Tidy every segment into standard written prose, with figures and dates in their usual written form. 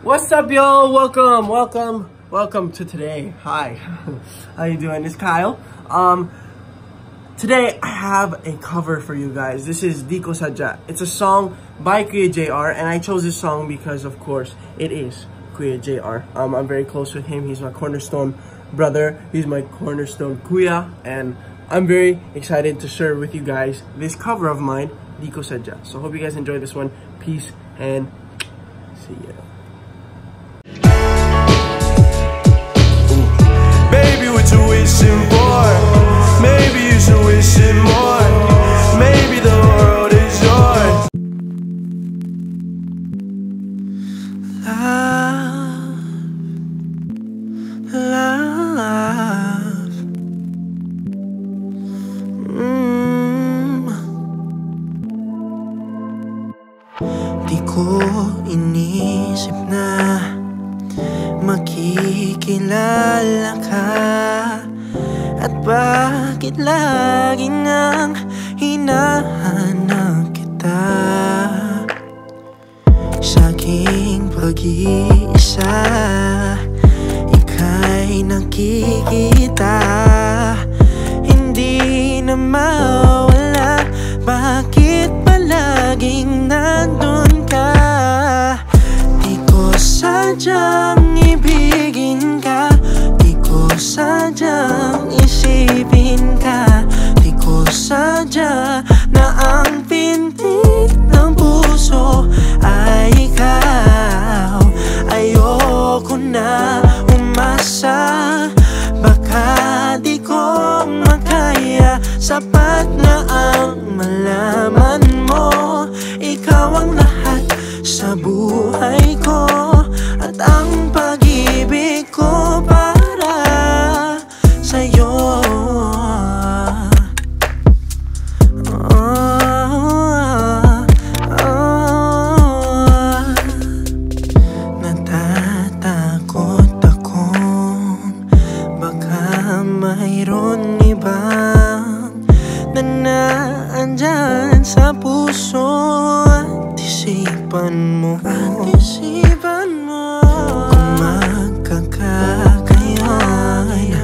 What's up, yo? Welcome to today. Hi, how you doing? It's Kyle. Today I have a cover for you guys. This is Di Ko Sadya. It's a song by Kuya JR, and I chose this song because, of course, it is Kuya JR. I'm very close with him. He's my cornerstone brother. He's my cornerstone kuya, and I'm very excited to share with you guys this cover of mine, Di Ko Sadya. So hope you guys enjoy this one. Peace and see ya. Baby, what you wishing for? Maybe you should wish it more. Maybe the world is yours. Love. Di ko inisip na makikilala ka, at bakit lagi nang hinahanap kita. Sa aking pag-iisa, ika'y nakikita, hindi na mawala. Bakit palaging nandun ka? Di ko sadyang ibigin ka, di ko sadyang isipin ka, di ko sadya na ang pintig ng puso ay ikaw. Ayoko na umasa, baka di ko makaya. Sapat na ang malaman mo, ikaw ang lahat sa buhay ko, at ang pag-ibig ko para sa'yo. Natatakot akong baka mayroon ibang na naandyan sa puso at isipan mo. Kung magkakakaya't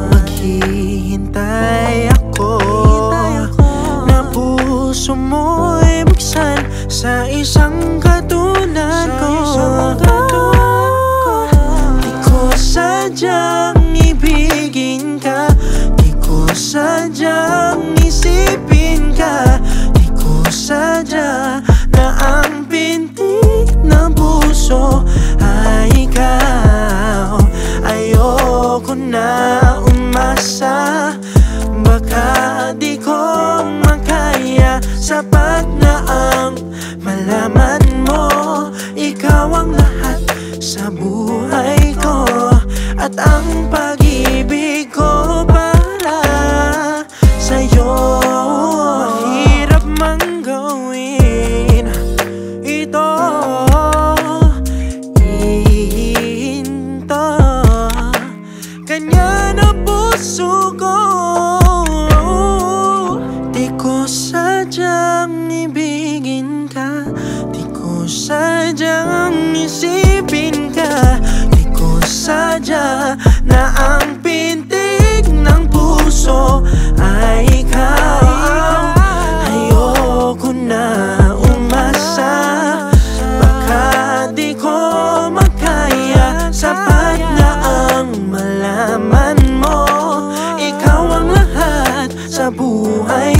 maghihintay ako, na puso mo'y buksan sa isang katulad ko. Di ko sadyang ibigin ka, di ko sadyang isipin ka, di ko sadya na ang pintig ng puso ay ikaw. Ayoko na umasa, baka di ko makaya. Sapat na ang malaman mo, ikaw ang lahat sa buhay ko, at ang pag-ibig ko para sa'yo. Mahirap mang gawin ito, ihinto kanya na puso ko. Di ko sadyang ibigin ka, di ko sadyang isipin ka, di ko sadya na ang pintig ng puso ay ikaw. Ayoko na umasa, baka di ko makaya. Sapat na ang malaman mo, ikaw ang lahat sa buhay